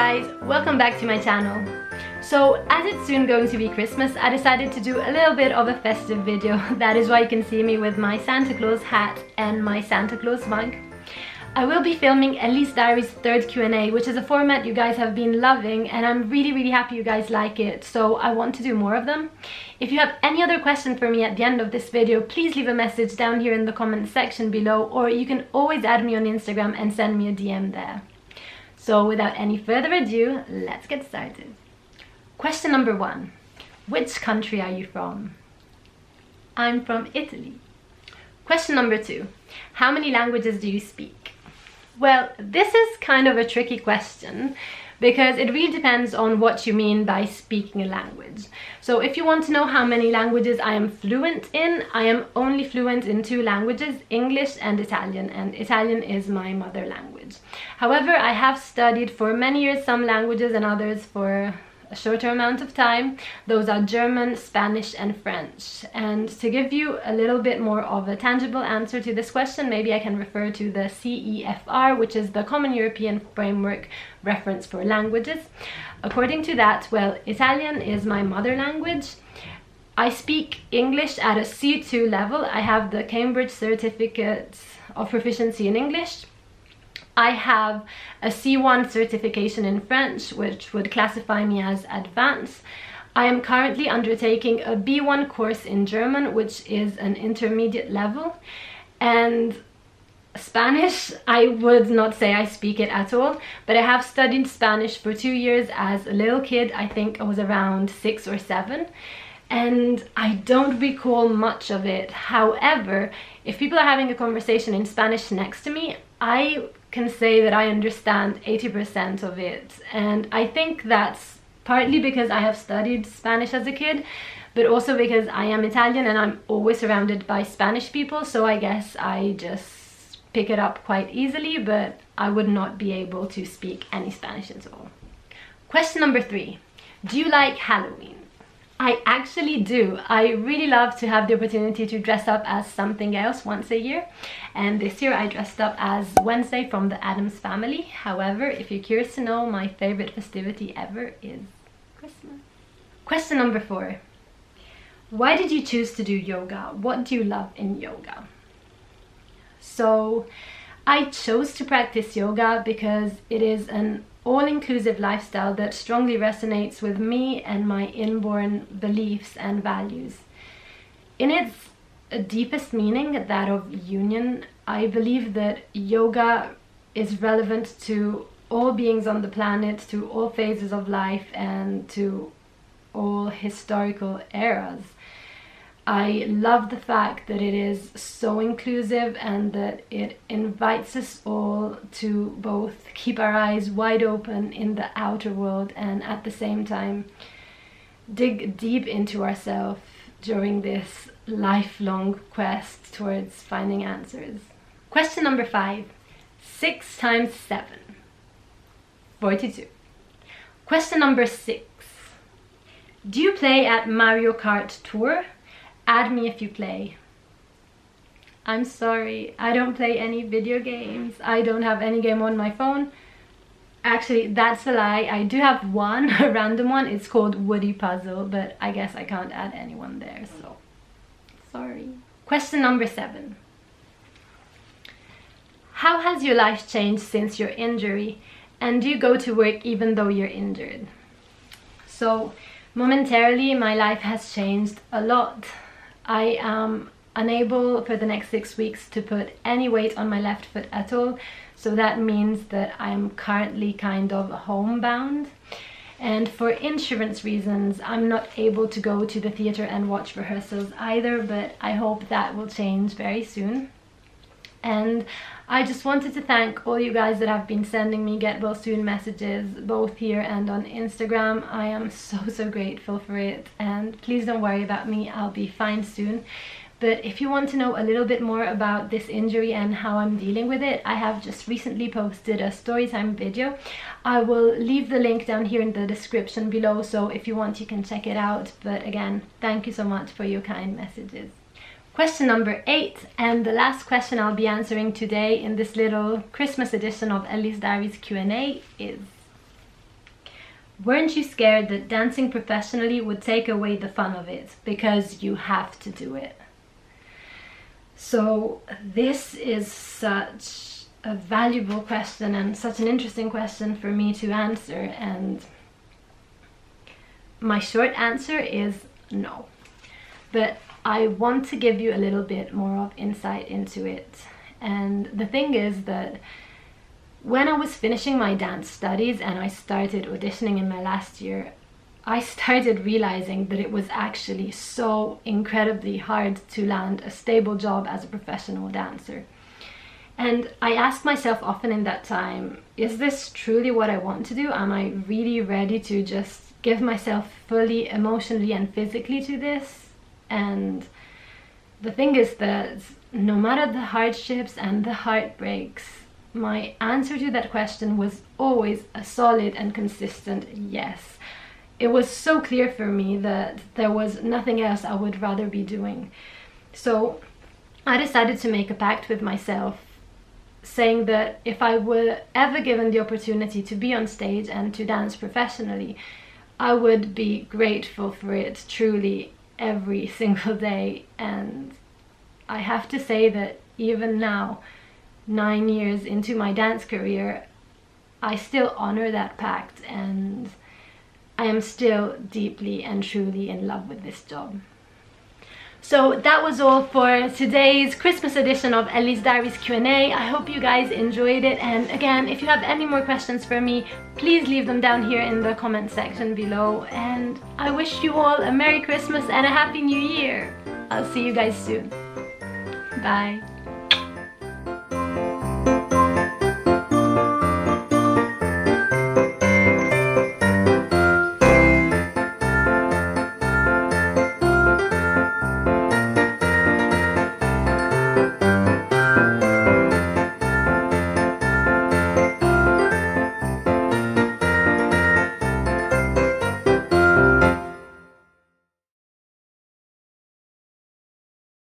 guys, welcome back to my channel. So as it's soon going to be Christmas, I decided to do a little bit of a festive video. That is why you can see me with my Santa Claus hat and my Santa Claus mug. I will be filming Elly's Diary's third Q&A, which is a format you guys have been loving, and I'm really happy you guys like it, so I want to do more of them. If you have any other question for me at the end of this video, please leave a message down here in the comment section below, or you can always add me on Instagram and send me a DM there. So without any further ado, let's get started. Question number 1. Which country are you from? I'm from Italy. Question number 2. How many languages do you speak? Well, this is kind of a tricky question because it really depends on what you mean by speaking a language. So if you want to know how many languages I am fluent in, I am only fluent in 2 languages, English and Italian is my mother language. However, I have studied for many years some languages and others for a shorter amount of time. Those are German, Spanish and French. And to give you a little bit more of a tangible answer to this question, maybe I can refer to the CEFR, which is the Common European Framework Reference for Languages. According to that, well, Italian is my mother language. I speak English at a C2 level. I have the Cambridge Certificate of Proficiency in English. I have a C1 certification in French, which would classify me as advanced. I am currently undertaking a B1 course in German, which is an intermediate level. And Spanish, I would not say I speak it at all, but I have studied Spanish for 2 years as a little kid. I think I was around 6 or 7. And I don't recall much of it. However, if people are having a conversation in Spanish next to me, I can say that I understand 80% of it. And I think that's partly because I have studied Spanish as a kid, but also because I am Italian and I'm always surrounded by Spanish people, so I guess I just pick it up quite easily, but I would not be able to speak any Spanish at all. Question number 3. Do you like Halloween? I actually do. I really love to have the opportunity to dress up as something else once a year. And this year I dressed up as Wednesday from the Addams Family. However, if you're curious to know, my favorite festivity ever is Christmas. Question number 4. Why did you choose to do yoga? What do you love in yoga? So I chose to practice yoga because it is an all-inclusive lifestyle that strongly resonates with me and my inborn beliefs and values. In its deepest meaning, that of union, I believe that yoga is relevant to all beings on the planet, to all phases of life, and to all historical eras. I love the fact that it is so inclusive and that it invites us all to both keep our eyes wide open in the outer world and at the same time dig deep into ourselves during this lifelong quest towards finding answers. Question number 5. 6 times 7. 42. Question number 6. Do you play at Mario Kart Tour? Add me if you play. I'm sorry, I don't play any video games. I don't have any game on my phone. Actually, that's a lie. I do have one, a random one. It's called Woody Puzzle, but I guess I can't add anyone there, so sorry. Question number 7. How has your life changed since your injury? And do you go to work even though you're injured? So, momentarily, my life has changed a lot. I am unable for the next 6 weeks to put any weight on my left foot at all, so that means that I am currently kind of homebound. And for insurance reasons, I'm not able to go to the theatre and watch rehearsals either, but I hope that will change very soon. And I just wanted to thank all you guys that have been sending me get well soon messages, both here and on Instagram. I am so grateful for it, and please don't worry about me, I'll be fine soon. But if you want to know a little bit more about this injury and how I'm dealing with it, I have just recently posted a storytime video. I will leave the link down here in the description below, so if you want you can check it out. But again, thank you so much for your kind messages. Question number 8, and the last question I'll be answering today in this little Christmas edition of Elly's Diaries Q&A is: weren't you scared that dancing professionally would take away the fun of it because you have to do it? So this is such a valuable question and such an interesting question for me to answer, and my short answer is no. But I want to give you a little bit more of insight into it. And the thing is that when I was finishing my dance studies and I started auditioning in my last year, I started realizing that it was actually so incredibly hard to land a stable job as a professional dancer. And I asked myself often in that time, is this truly what I want to do? Am I really ready to just give myself fully emotionally and physically to this? And the thing is that no matter the hardships and the heartbreaks, my answer to that question was always a solid and consistent yes. It was so clear for me that there was nothing else I would rather be doing. So I decided to make a pact with myself, saying that if I were ever given the opportunity to be on stage and to dance professionally, I would be grateful for it truly every single day. And I have to say that even now, 9 years into my dance career, I still honor that pact, and I am still deeply and truly in love with this job. So that was all for today's Christmas edition of Elly's Diaries Q&A. I hope you guys enjoyed it, and again, if you have any more questions for me, please leave them down here in the comment section below, and I wish you all a Merry Christmas and a Happy New Year. I'll see you guys soon. Bye.